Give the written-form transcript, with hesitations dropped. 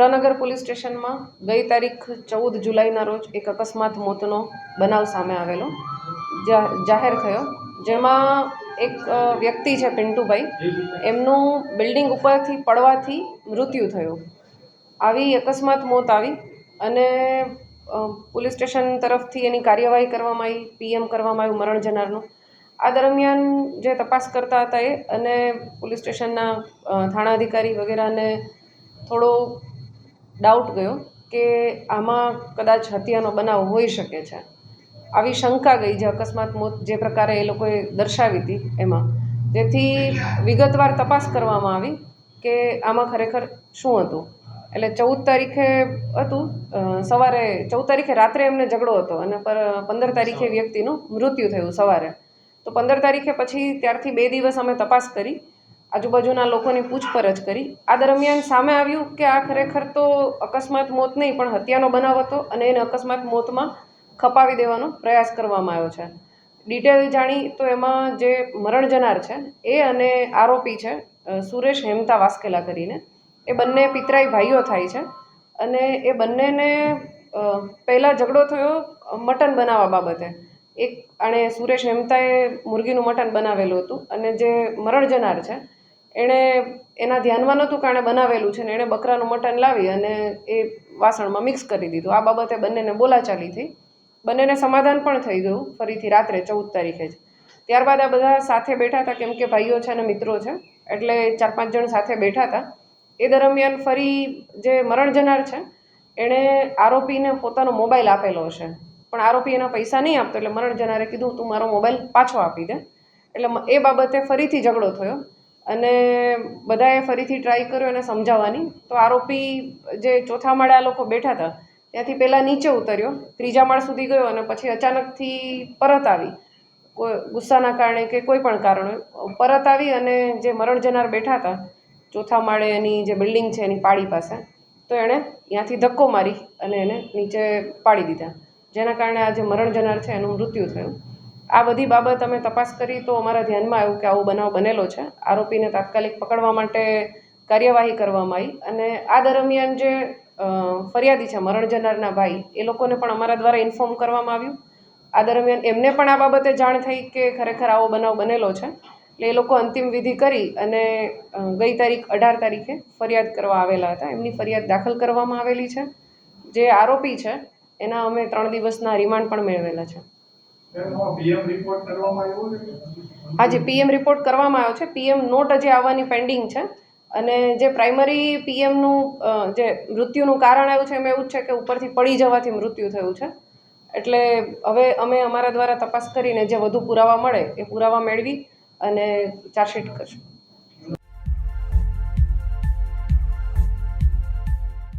પ્રનગર police સ્ટેશનમાં ગઈ તારીખ 14 જુલાઈના રોજ એક અકસ્માત મોતનો બનાવ સામે આવેલો જાહેર થયો, જેમાં એક વ્યક્તિ છે પિન્ટુભાઈ, એમનું બિલ્ડિંગ ઉપરથી પડવાથી મૃત્યુ થયું. આવી અકસ્માત મોત આવી અને પોલીસ સ્ટેશન તરફથી એની કાર્યવાહી કરવામાં આવી, પીએમ કરવામાં આવ્યું મરણ જનારનું. આ દરમિયાન જે તપાસ કરતા હતા એ અને પોલીસ સ્ટેશનના થાણા અધિકારી વગેરેને થોડો ડાઉટ ગયો કે આમાં કદાચ હત્યાનો બનાવ હોઈ શકે છે. આવી શંકા ગઈ જે અકસ્માત મોત જે પ્રકારે એ લોકોએ દર્શાવી હતી એમાં, જેથી વિગતવાર તપાસ કરવામાં આવી કે આમાં ખરેખર શું હતું. એટલે 14 તારીખે હતું, સવારે 14 તારીખે રાત્રે એમને ઝઘડો હતો અને 15 તારીખે વ્યક્તિનું મૃત્યુ થયું સવારે. તો 15 તારીખે પછી ત્યારથી 2 દિવસ અમે તપાસ કરી, આજુબાજુના લોકોની પૂછપરછ કરી. આ દરમિયાન સામે આવ્યું કે આ ખરેખર તો અકસ્માત મોત નહીં પણ હત્યાનો બનાવ હતો અને એને અકસ્માત મોતમાં ખપાવી દેવાનો પ્રયાસ કરવામાં આવ્યો છે. ડિટેલ જાણી તો એમાં જે મરણ જનાર છે એ અને આરોપી છે સુરેશ હેમતા વાસ્કેલા કરીને, એ બંને પિતરાઈ ભાઈઓ થાય છે અને એ બંનેને પહેલાં ઝઘડો થયો મટન બનાવવા બાબતે. અને સુરેશ હેમતાએ મુરગીનું મટન બનાવેલું હતું અને જે મરણ જનાર છે એણે એના ધ્યાનમાં નહોતું કે એણે બનાવેલું છે ને એણે બકરાનું મટન લાવી અને એ વાસણમાં મિક્સ કરી દીધું. આ બાબતે બંનેને બોલાચાલી થઈ, બંનેને સમાધાન પણ થઈ ગયું ફરીથી રાત્રે 14 તારીખે જ. ત્યારબાદ આ બધા સાથે બેઠા હતા, કેમ કે ભાઈઓ છે અને મિત્રો છે એટલે 4-5 જણ સાથે બેઠા હતા. એ દરમિયાન ફરી જે મરણ જનાર છે એણે આરોપીને પોતાનો મોબાઈલ આપેલો હશે, પણ આરોપી એના પૈસા નહીં આપતો એટલે મરણ જનારે કીધું તું મારો મોબાઈલ પાછો આપી દે. એટલે એ બાબતે ફરીથી ઝઘડો થયો અને બધાએ ફરીથી ટ્રાય કર્યો એને સમજાવવાની. તો આરોપી જે ચોથા માળે આ લોકો બેઠા હતા ત્યાંથી પહેલાં નીચે ઉતર્યો, 3જા માળ સુધી ગયો અને પછી અચાનકથી પરત આવી, કોઈ ગુસ્સાના કારણે કે કોઈ પણ કારણે પરત આવી અને જે મરણ જનાર બેઠા હતા ચોથા માળે એની જે બિલ્ડિંગ છે એની પાળી પાસે, તો એણે ત્યાંથી ધક્કો મારી અને એને નીચે પાડી દીધા, જેના કારણે આ જે મરણ જનાર છે એનું મૃત્યુ થયું. આ બધી બાબત અમે તપાસ કરી તો અમારા ધ્યાનમાં આવ્યું કે આવો બનાવ બનેલો છે. આરોપીને તાત્કાલિક પકડવા માટે કાર્યવાહી કરવામાં આવી અને આ દરમિયાન જે ફરિયાદી છે મરણ જનારના ભાઈ, એ લોકોને પણ અમારા દ્વારા ઇન્ફોર્મ કરવામાં આવ્યું. આ દરમિયાન એમને પણ આ બાબતે જાણ થઈ કે ખરેખર આવો બનાવ બનેલો છે. એટલે એ લોકો અંતિમ વિધિ કરી અને ગઈ તારીખ 18 તારીખે ફરિયાદ કરવા આવેલા હતા. એમની ફરિયાદ દાખલ કરવામાં આવેલી છે. જે આરોપી છે એના અમે 3 દિવસના રિમાન્ડ પણ મેળવેલા છે. હાજી, પીએમ રિપોર્ટ કરવામાં આવ્યો છે. પીએમ નોટ હજી આવવાની પેન્ડિંગ છે અને જે પ્રાઇમરી પીએમનું જે મૃત્યુનું કારણ આવ્યું છે એમાં એવું જ છે કે ઉપરથી પડી જવાથી મૃત્યુ થયું છે. એટલે હવે અમે અમારા દ્વારા તપાસ કરીને જે વધુ પુરાવા મળે એ પુરાવા મેળવી અને ચાર્જશીટ કરશું.